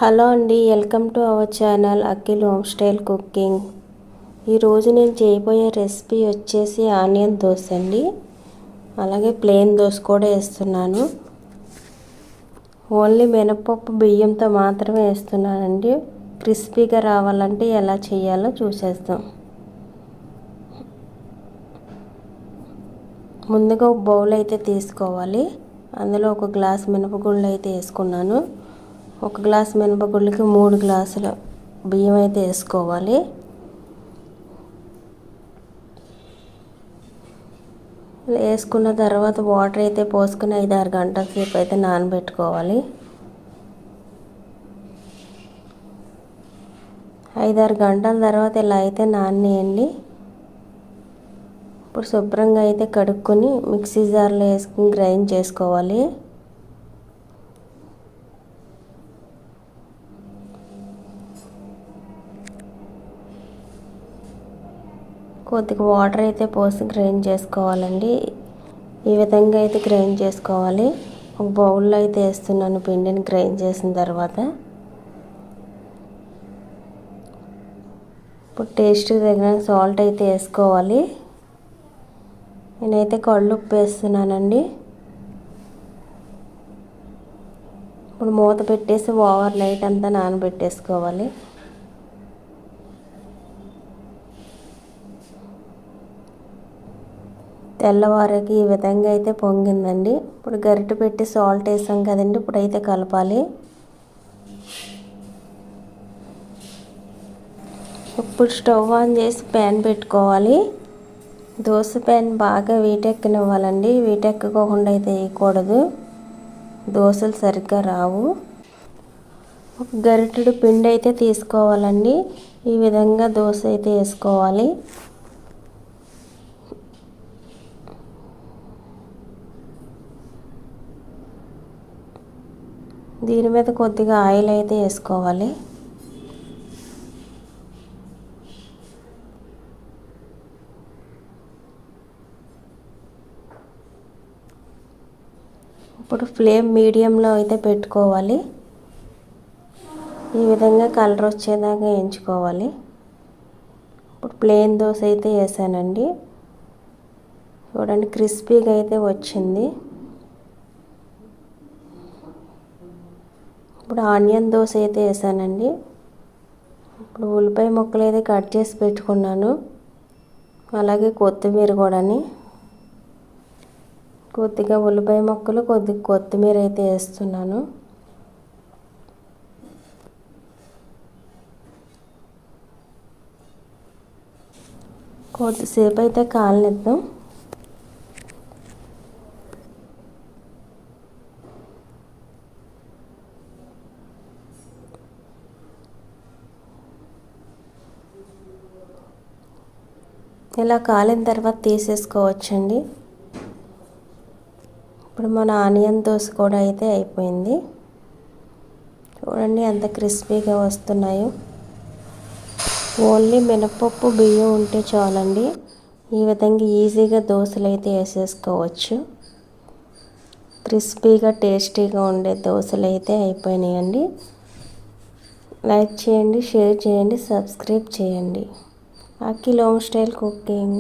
Hello అండి, welcome to our channel Akhil home style cooking. ఈరోజు నేను చేయబోయే రెసిపీ వచ్చేసి ఆనియన్ దోశ అండి. అలాగే ప్లెయిన్ దోశ కూడా వేస్తున్నాను. ఓన్లీ మినపప్పు బియ్యంతో మాత్రమే వేస్తున్నానండి. క్రిస్పీగా రావాలంటే ఎలా చేయాలో చూసేద్దాం. ముందుగా ఒక బౌల్ అయితే తీసుకోవాలి. అందులో ఒక గ్లాస్ మినపగుళ్ళు అయితే వేసుకున్నాను. ఒక గ్లాస్ మినపగుళ్ళకి 3 గ్లాసుల బియ్యం అయితే వేసుకోవాలి. వేసుకున్న తర్వాత వాటర్ అయితే పోసుకుని 5-6 గంటల సేపు అయితే నానబెట్టుకోవాలి. 5-6 గంటల తర్వాత ఇలా అయితే నానేయండి. ఇప్పుడు శుభ్రంగా అయితే కడుక్కొని మిక్సీ జార్లో వేసుకుని గ్రైండ్ చేసుకోవాలి. కొద్దిగా వాటర్ అయితే పోసి గ్రైండ్ చేసుకోవాలండి. ఈ విధంగా అయితే గ్రైండ్ చేసుకోవాలి. ఒక బౌల్లో అయితే వేస్తున్నాను పిండిని గ్రైండ్ చేసిన తర్వాత. ఇప్పుడు టేస్ట్కి తగిన సాల్ట్ అయితే వేసుకోవాలి. నేనైతే కళ్ళుప్పు వేస్తున్నానండి. ఇప్పుడు మూత పెట్టేసి ఓవర్ నైట్ అంతా నానబెట్టేసుకోవాలి. తెల్లవారికి ఈ విధంగా అయితే పొంగిందండి. ఇప్పుడు గరిటె పెట్టి సాల్ట్ వేసాం కదండి, ఇప్పుడైతే కలపాలి. ఇప్పుడు స్టవ్ ఆన్ చేసి ప్యాన్ పెట్టుకోవాలి. దోశ ప్యాన్ బాగా వీటెక్కనివ్వాలండి. వీటెక్కకుండా అయితే వేయకూడదు, దోశలు సరిగ్గా రావు. ఒక గరిటెడు పిండి అయితే తీసుకోవాలండి. ఈ విధంగా దోశ అయితే వేసుకోవాలి. దీని మీద కొద్దిగా ఆయిల్ అయితే వేసుకోవాలి. ఇప్పుడు ఫ్లేమ్ మీడియంలో అయితే పెట్టుకోవాలి. ఈ విధంగా కలర్ వచ్చేదాకా వేయించుకోవాలి. ఇప్పుడు ప్లెయిన్ దోశ అయితే వేసానండి. చూడండి, క్రిస్పీగా అయితే వచ్చింది. ఇప్పుడు ఆనియన్ దోశ అయితే వేసానండి. ఇప్పుడు ఉల్లిపాయ ముక్కలు అయితే కట్ చేసి పెట్టుకున్నాను. అలాగే కొత్తిమీర కూడాని, కొద్దిగా ఉల్లిపాయ ముక్కలు కొద్దిగా కొత్తిమీర అయితే వేస్తున్నాను. కొద్దిసేపు అయితే కాలనిద్దాం. ఇలా కాలిన తర్వాత తీసేసుకోవచ్చండి. ఇప్పుడు మన ఆనియన్ దోశ కూడా అయితే అయిపోయింది. చూడండి ఎంత క్రిస్పీగా వస్తున్నాయో. ఓన్లీ మినపప్పు బియ్యం ఉంటే చాలండి. ఈ విధంగా ఈజీగా దోశలు అయితే వేసేసుకోవచ్చు. క్రిస్పీగా టేస్టీగా ఉండే దోశలు అయితే అయిపోయినాయండి. లైక్ చేయండి, షేర్ చేయండి, సబ్స్క్రైబ్ చేయండి. Akhil home style cooking.